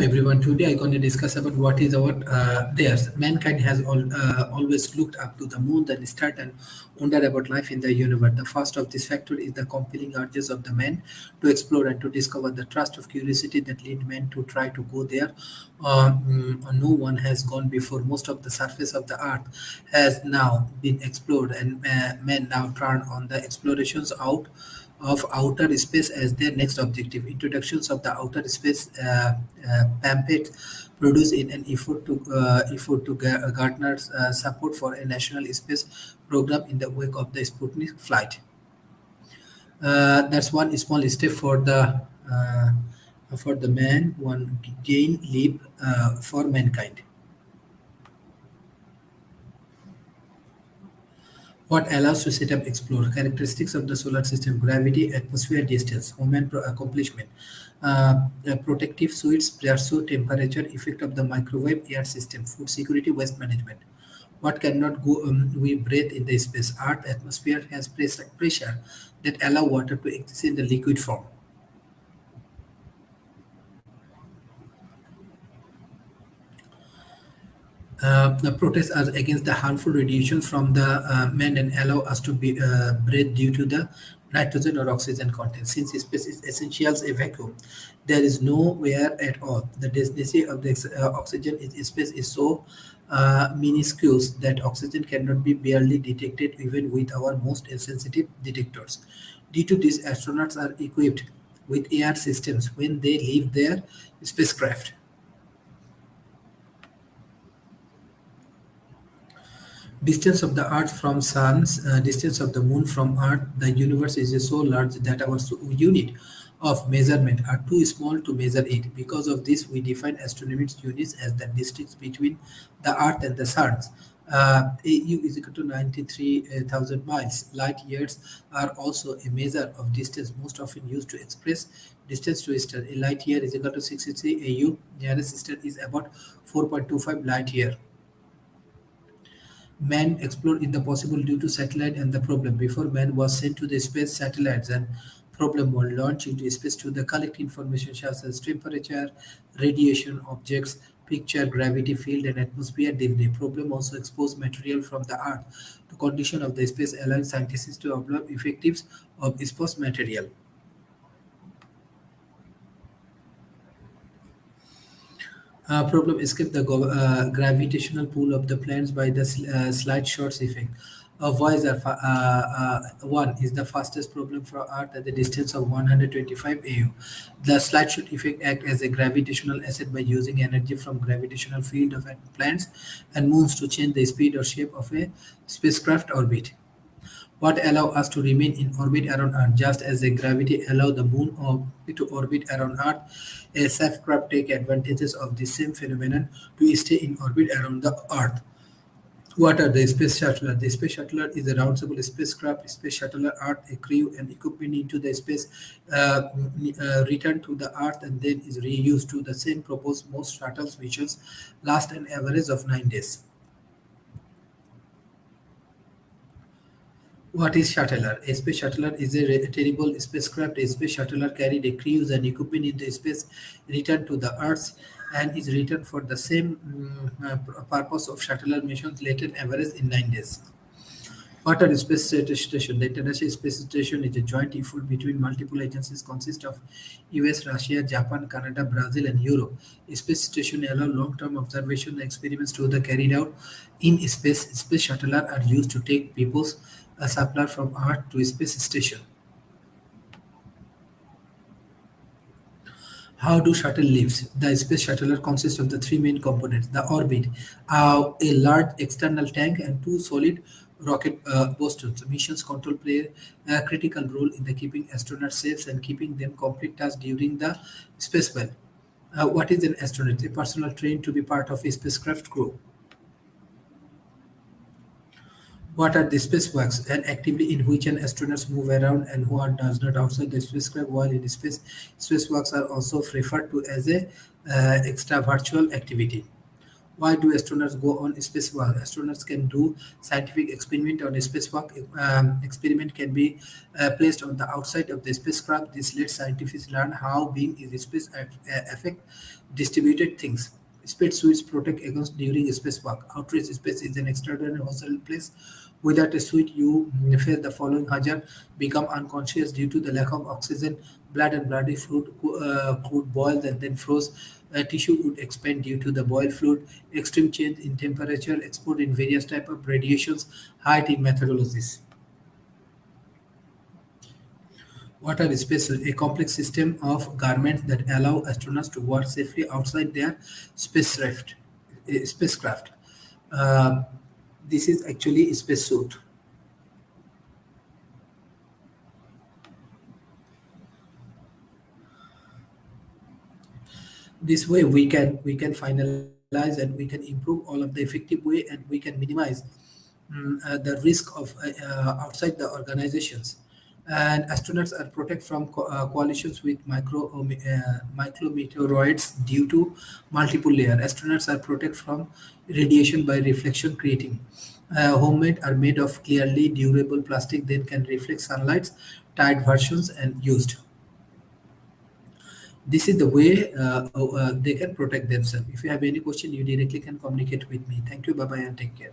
Everyone. Today I'm going to discuss about what is our theirs. Mankind has always looked up to the moon, the stars, and wonder about life in the universe. The first of this factor is the compelling urges of the man to explore and to discover. The trust of curiosity that lead men to try to go there. No one has gone before. Most of the surface of the earth has now been explored, and men now turn on the explorations out of outer space as their next objective. Introductions of the outer space pamphlet produced in an effort to garner support for a national space program in the wake of the Sputnik flight. That's one small step for the man, one giant leap for mankind. What allows to set up explore characteristics of the solar system: gravity, atmosphere, distance, human accomplishment, protective suits, pressure, temperature, effect of the microwave air system, food security, waste management. What cannot go we breathe in the space? Earth atmosphere has pressure that allow water to exist in the liquid form. The protests are against the harmful radiation from the men and allow us to be breathe due to the nitrogen or oxygen content. Since space is essential a vacuum, there is nowhere at all. The density of the oxygen in space is so minuscule that oxygen cannot be barely detected even with our most sensitive detectors. Due to this, astronauts are equipped with air systems when they leave their spacecraft. Distance of the Earth from Sun's distance of the Moon from Earth, the universe is so large that our unit of measurement are too small to measure it. Because of this, we define astronomical units as the distance between the Earth and the Sun. AU is equal to 93,000 miles. Light years are also a measure of distance most often used to express distance to a star. A light year is equal to 63 AU. Nearest star is about 4.25 light year. Man explored in the possible due to satellite and the problem. Before man was sent to the space, satellites and problem were launched into space to the collect information such as temperature, radiation, objects, picture, gravity field, and atmosphere debris. Problem also exposed material from the Earth to condition of the space, allowing scientists to observe effects of space material. Problem escape the gravitational pull of the planets by the slight shorts effect. One is the fastest problem for Earth at the distance of 125 AU. The slight short effect act as a gravitational asset by using energy from gravitational field of planets and moons to change the speed or shape of a spacecraft orbit. What allow us to remain in orbit around Earth, just as the gravity allow the moon to orbit around Earth. A spacecraft take advantages of the same phenomenon to stay in orbit around the Earth. What are the space shuttler? The space shuttler is a roundable spacecraft. Space shuttler Earth, a crew and equipment into the space, return to the Earth and then is reused to the same purpose. Most shuttles missions last an average of 9 days. What is shuttler? A space shuttler is a terrible spacecraft. A space shuttler carried a crews and equipment into space, returned to the Earth, and is returned for the same purpose of shuttler missions later average in 9 days. What are space station? The International Space Station is a joint effort between multiple agencies consist of US, Russia, Japan, Canada, Brazil, and Europe. A space station allow long-term observation experiments to the carried out in space. Space shuttle are used to take people's supply from Earth to space station. How do shuttle lives? The space shuttle consists of the three main components: the orbit, a large external tank, and two solid rocket boosters. Missions control play a critical role in the keeping astronauts safe and keeping them complete tasks during the spacewell. What is an astronaut? A personal trained to be part of a spacecraft crew. What are the spacewalks? An activity in which an astronauts move around and who are does not outside the spacecraft while in space. Spacewalks are also referred to as a extra virtual activity. Why do astronauts go on spacewalk? Astronauts can do scientific experiment on a spacewalk. Experiment can be placed on the outside of the spacecraft. This lets scientists learn how being in space affect distributed things. Spacesuits protect against during spacewalk. Outer space is an extraordinary hostile place. Without a suit, you face the following hazard: become unconscious due to the lack of oxygen. Blood and bloody fluid could boil and then froze. Tissue would expand due to the boiled fluid. Extreme change in temperature, exposed in various type of radiations. Height in methodologies. Water spacesuit, a complex system of garments that allow astronauts to work safely outside their spacecraft. Spacecraft. Uh, this is actually a spacesuit. This way, we can finalize and we can improve all of the effective way, and we can minimize the risk of outside the organizations. And astronauts are protected from coalitions with micrometeoroids due to multiple layer. Astronauts are protected from radiation by reflection creating. Homemade are made of clearly durable plastic, then can reflect sunlight. Tied versions and used. This is the way they can protect themselves. If you have any question, you directly can communicate with me. Thank you. Bye bye and take care.